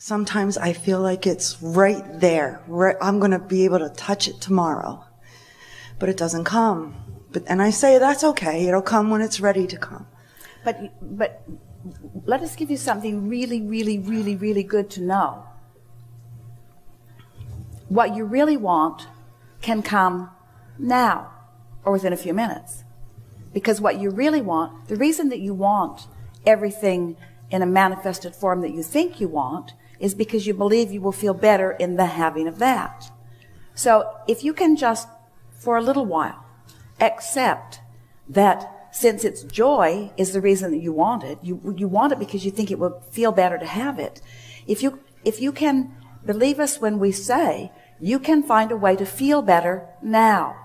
Sometimes I feel like it's right there. I'm going to be able to touch it tomorrow. But it doesn't come. And I say, that's okay. It'll come when it's ready to come. But let us give you something really, really, really, really good to know. What you really want can come now or within a few minutes. Because what you really want, the reason that you want everything in a manifested form that you think you want is because you believe you will feel better in the having of that. So if you can just, for a little while, accept that since it's joy is the reason that you want it, you want it because you think it will feel better to have it. If you can believe us when we say you can find a way to feel better now,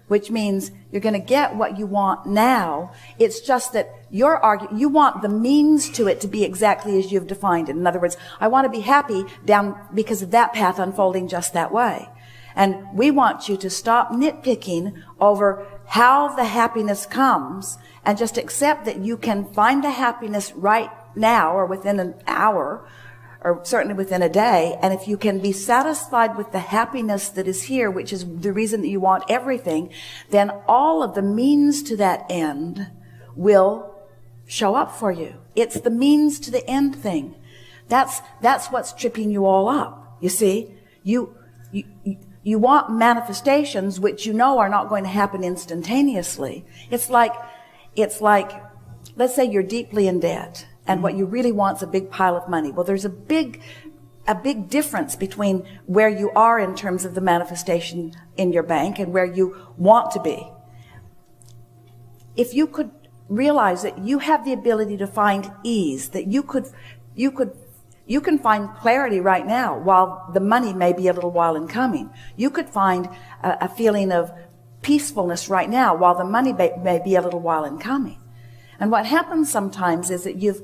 which means you're going to get what you want now. It's just that you want the means to it to be exactly as you've defined it. In other words, I want to be happy down because of that path unfolding just that way. And we want you to stop nitpicking over how the happiness comes and just accept that you can find the happiness right now or within an hour or certainly within a day. And if you can be satisfied with the happiness that is here, which is the reason that you want everything, then all of the means to that end will show up for you. It's the means to the end thing. That's what's tripping you all up. You see, you want manifestations which you know are not going to happen instantaneously. It's like, let's say you're deeply in debt and what you really want is a big pile of money. Well, there's a big difference between where you are in terms of the manifestation in your bank and where you want to be. If you could realize that you have the ability to find ease, that you can find clarity right now while the money may be a little while in coming. You could find a feeling of peacefulness right now while the money may be a little while in coming. And what happens sometimes is that you've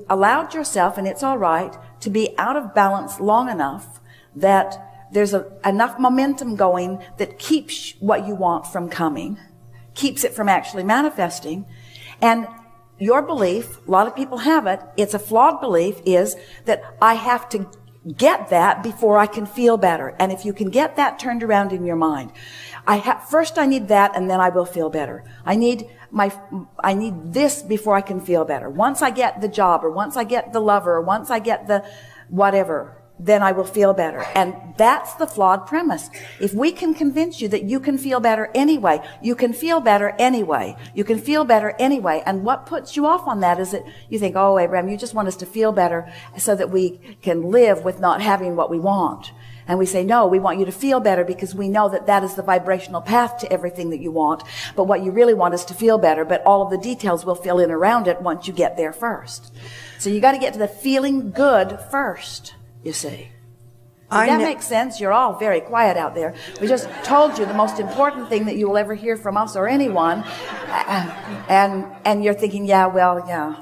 allowed yourself, and it's all right, to be out of balance long enough that there's enough momentum going that keeps what you want from coming, keeps it from actually manifesting. And your belief, a lot of people have it, it's a flawed belief, is that I have to get that before I can feel better. And if you can get that turned around in your mind, first I need that and then I will feel better. I need this before I can feel better. Once I get the job, or once I get the lover, or once I get the whatever, then I will feel better. And that's the flawed premise. If we can convince you that you can feel better anyway, you can feel better anyway, you can feel better anyway. And what puts you off on that is that you think, oh, Abraham, you just want us to feel better so that we can live with not having what we want. And we say, no, we want you to feel better because we know that that is the vibrational path to everything that you want. But what you really want is to feel better, but all of the details will fill in around it once you get there first. So you got to get to the feeling good first, you see. Does that make sense? You're all very quiet out there. We just told you the most important thing that you will ever hear from us or anyone. And you're thinking, yeah, Abraham,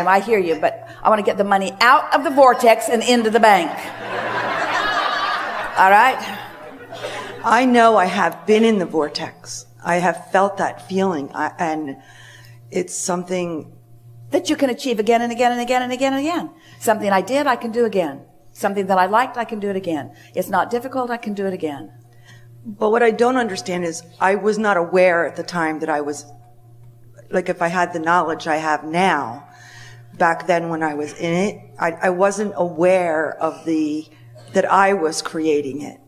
I hear you, but I want to get the money out of the vortex and into the bank. All right? I know I have been in the vortex. I have felt that feeling, and it's something that you can achieve again and again and again and again and again. Something I did, I can do again. Something that I liked, I can do it again. It's not difficult, I can do it again. But what I don't understand is I was not aware at the time that I was, like, if I had the knowledge I have now, back then when I was in it, I wasn't aware of that I was creating it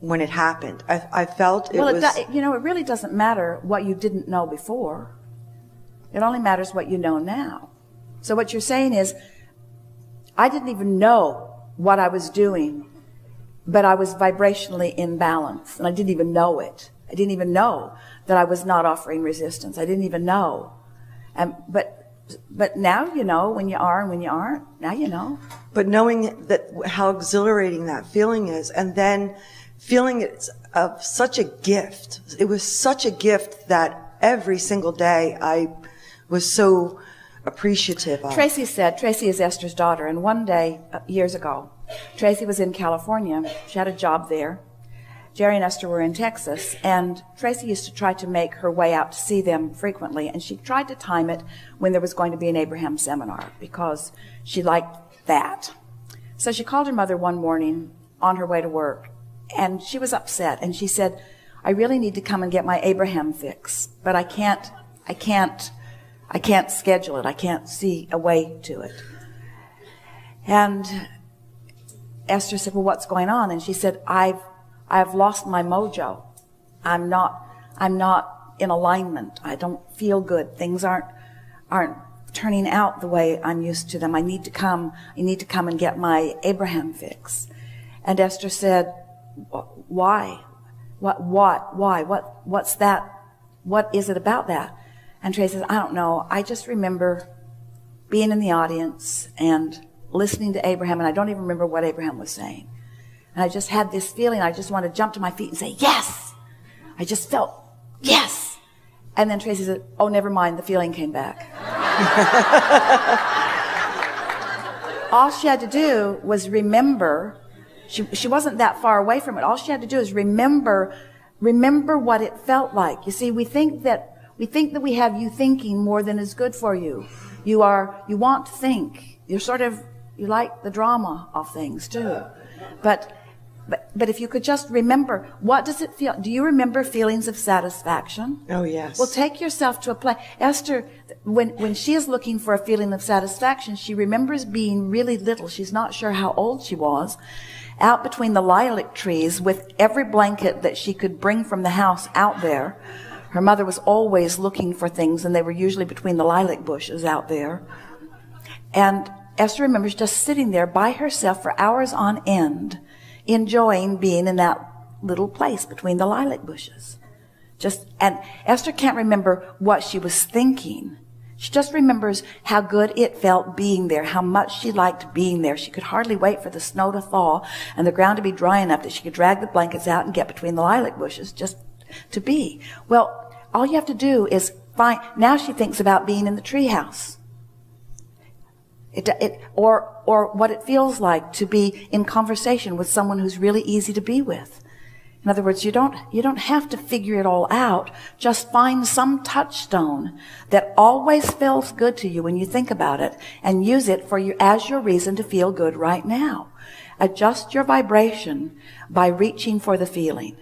when it happened. I felt it was... Well, it really doesn't matter what you didn't know before. It only matters what you know now. So what you're saying is, I didn't even know what I was doing, but I was vibrationally in balance, and I didn't even know it. I didn't even know that I was not offering resistance. I didn't even know. But now you know when you are and when you aren't. Now you know. But knowing that, how exhilarating that feeling is, and then feeling it's of such a gift. It was such a gift that every single day I was so appreciative of. Tracy is Esther's daughter, and one day, years ago, Tracy was in California. She had a job there. Jerry and Esther were in Texas, and Tracy used to try to make her way out to see them frequently, and she tried to time it when there was going to be an Abraham seminar, because she liked that. So she called her mother one morning on her way to work, and she was upset, and she said, I really need to come and get my Abraham fix, but I can't schedule it. I can't see a way to it. And Esther said, well, what's going on? And she said, I've lost my mojo. I'm not in alignment. I don't feel good. Things aren't turning out the way I'm used to them. I need to come and get my Abraham fix. And Esther said, why? Why? What's that? What is it about that? And Tracey says, I don't know. I just remember being in the audience and listening to Abraham, and I don't even remember what Abraham was saying. And I just had this feeling. I just wanted to jump to my feet and say, yes! I just felt, yes! And then Tracey said, oh, never mind. The feeling came back. All she had to do was remember. She wasn't that far away from it. All she had to do is remember what it felt like. You see, we think that we have you thinking more than is good for you. You want to think. You like the drama of things too. But if you could just remember, what does it feel? Do you remember feelings of satisfaction? Oh, yes. Well, take yourself to a place. Esther, when she is looking for a feeling of satisfaction, she remembers being really little. She's not sure how old she was, out between the lilac trees with every blanket that she could bring from the house out there. Her mother was always looking for things, and they were usually between the lilac bushes out there. And Esther remembers just sitting there by herself for hours on end, enjoying being in that little place between the lilac bushes. And Esther can't remember what she was thinking. She just remembers how good it felt being there, how much she liked being there. She could hardly wait for the snow to thaw and the ground to be dry enough that she could drag the blankets out and get between the lilac bushes just to be. Well, all you have to do is now she thinks about being in the treehouse. Or what it feels like to be in conversation with someone who's really easy to be with. In other words, you don't have to figure it all out. Just find some touchstone that always feels good to you when you think about it, and use it as your reason to feel good right now. Adjust your vibration by reaching for the feeling.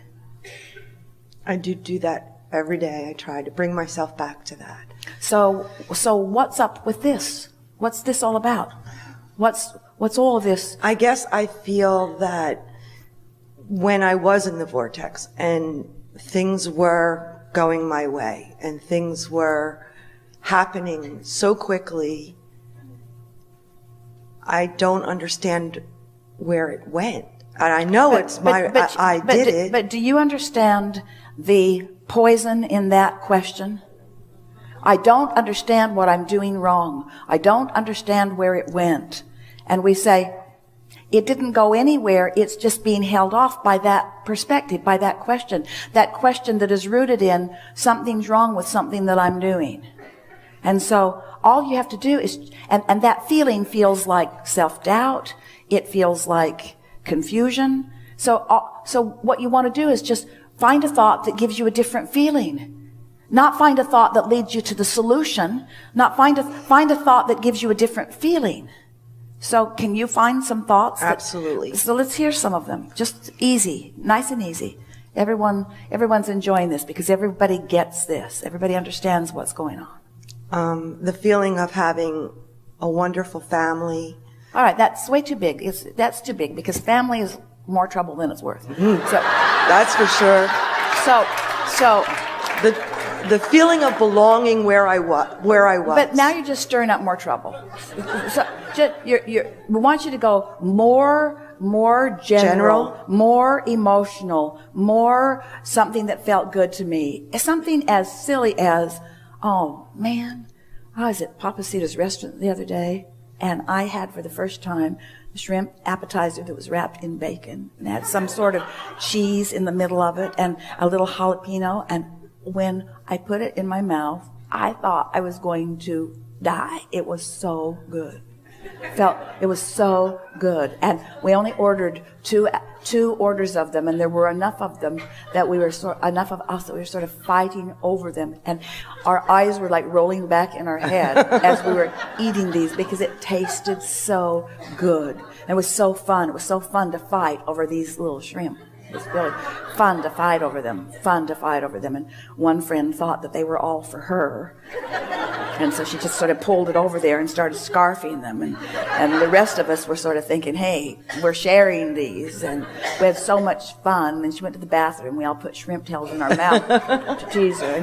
I do that every day. I try to bring myself back to that. So what's up with this? What's this all about? What's all of this? I guess I feel that when I was in the vortex and things were going my way and things were happening so quickly, I don't understand where it went. And I know I did it. But do you understand the poison in that question? I don't understand what I'm doing wrong. I don't understand where it went. And we say, it didn't go anywhere. It's just being held off by that perspective, by that question that is rooted in something's wrong with something that I'm doing. And so all you have to do is, and that feeling feels like self-doubt. It feels like confusion. So what you want to do is just find a thought that gives you a different feeling. Not find a thought that leads you to the solution. Not find a thought that gives you a different feeling. So can you find some thoughts? Absolutely. So let's hear some of them. Just easy, nice and easy. Everyone's enjoying this because everybody gets this. Everybody understands what's going on. The feeling of having a wonderful family. All right, that's way too big. That's too big because family is more trouble than it's worth. Mm-hmm. So that's for sure. So the feeling of belonging where I was. But now you're just stirring up more trouble. So we want you to go more general, more emotional, more something that felt good to me. It's something as silly as, oh man, I was at Papacito's restaurant the other day, and I had for the first time a shrimp appetizer that was wrapped in bacon and had some sort of cheese in the middle of it and a little jalapeno. And when I put it in my mouth, I thought I was going to die. It was so good. It was so good. And we only ordered two orders of them, and there were enough of them that enough of us that we were sort of fighting over them. And our eyes were like rolling back in our head as we were eating these because it tasted so good. And it was so fun. It was so fun to fight over these little shrimp. It was really fun to fight over them. And one friend thought that they were all for her. And so she just sort of pulled it over there and started scarfing them. And the rest of us were sort of thinking, hey, we're sharing these. And we had so much fun. And she went to the bathroom. We all put shrimp tails in our mouth to tease her.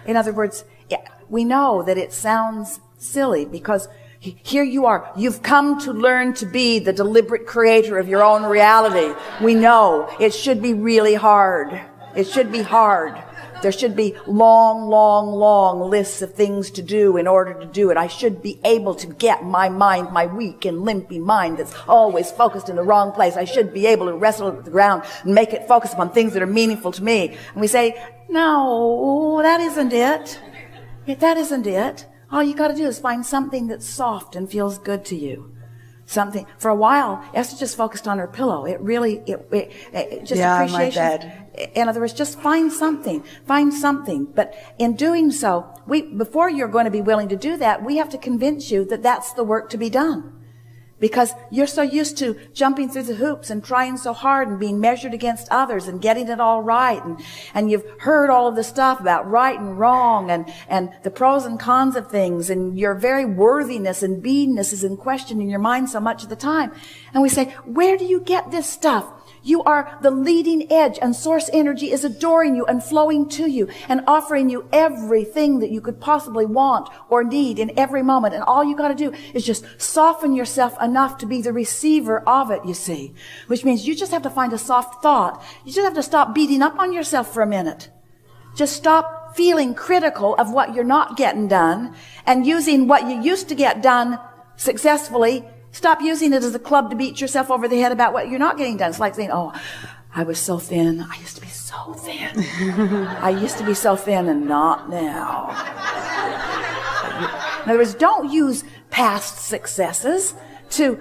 In other words, yeah, we know that it sounds silly because here you are. You've come to learn to be the deliberate creator of your own reality. We know it should be really hard. It should be hard. There should be long lists of things to do in order to do it. I should be able to get my mind, my weak and limpy mind that's always focused in the wrong place. I should be able to wrestle it with the ground and make it focus upon things that are meaningful to me. And we say, no, that isn't it. That isn't it. All you got to do is find something that's soft and feels good to you. Something. For a while, Esther just focused on her pillow. It just appreciation. My bed. In other words, just find something. But in doing so, before you're going to be willing to do that, we have to convince you that that's the work to be done. Because you're so used to jumping through the hoops and trying so hard and being measured against others and getting it all right. And you've heard all of the stuff about right and wrong and the pros and cons of things. And your very worthiness and beingness is in question in your mind so much of the time. And we say, where do you get this stuff? You are the leading edge, and source energy is adoring you and flowing to you and offering you everything that you could possibly want or need in every moment. And all you got to do is just soften yourself enough to be the receiver of it, you see. Which means you just have to find a soft thought. You just have to stop beating up on yourself for a minute. Just stop feeling critical of what you're not getting done and using what you used to get done successfully. Stop using it as a club to beat yourself over the head about what you're not getting done. It's like saying, oh, I was so thin. I used to be so thin. I used to be so thin and not now. In other words, don't use past successes to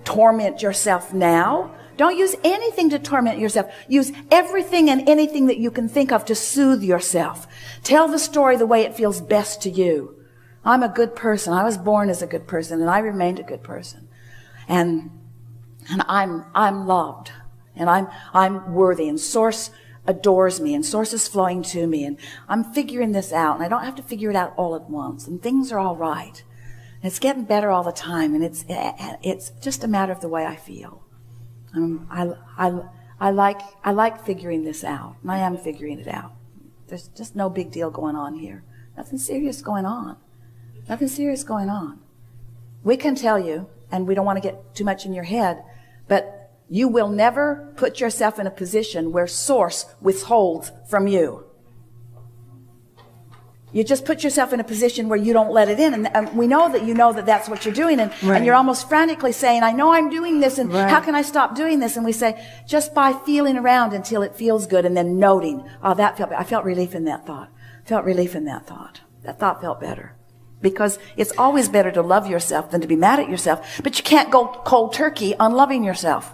torment yourself now. Don't use anything to torment yourself. Use everything and anything that you can think of to soothe yourself. Tell the story the way it feels best to you. I'm a good person. I was born as a good person, and I remained a good person. And I'm loved, and I'm worthy, and Source adores me, and Source is flowing to me, and I'm figuring this out, and I don't have to figure it out all at once, and things are all right. And it's getting better all the time, and it's just a matter of the way I feel. I like figuring this out, and I am figuring it out. There's just no big deal going on here. Nothing serious going on. Nothing serious going on. We can tell you, and we don't want to get too much in your head, but you will never put yourself in a position where Source withholds from you. You just put yourself in a position where you don't let it in. And we know that you know that that's what you're doing. And you're almost frantically saying, I know I'm doing this, and how can I stop doing this? And we say, just by feeling around until it feels good and then noting, oh, I felt relief in that thought. That thought felt better. Because it's always better to love yourself than to be mad at yourself. But you can't go cold turkey on loving yourself.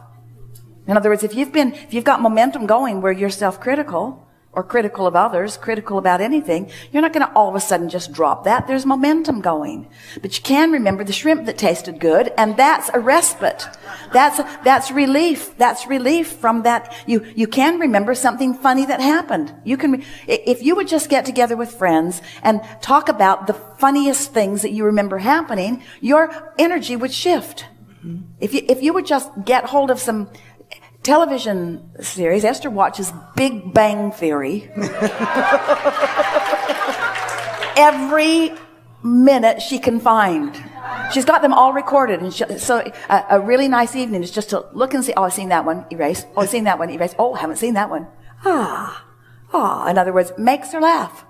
In other words, if you've got momentum going where you're self-critical or critical of others, critical about anything, you're not going to all of a sudden just drop that. There's momentum going. But you can remember the shrimp that tasted good, and that's a respite. That's relief. That's relief from that. You can remember something funny that happened. If you would just get together with friends and talk about the funniest things that you remember happening, your energy would shift. Mm-hmm. If you would just get hold of some television series. Esther watches Big Bang Theory every minute she can find. She's got them all recorded, and so a really nice evening is just to look and see. Oh, I've seen that one. Erase. Oh, I've seen that one. Erase. Oh, haven't seen that one. In other words, makes her laugh.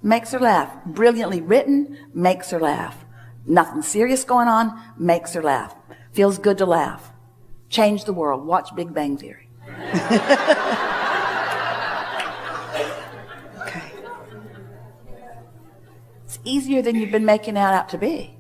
Makes her laugh. Brilliantly written, makes her laugh. Nothing serious going on, makes her laugh. Feels good to laugh. Change the world. Watch Big Bang Theory. Okay. It's easier than you've been making it out to be.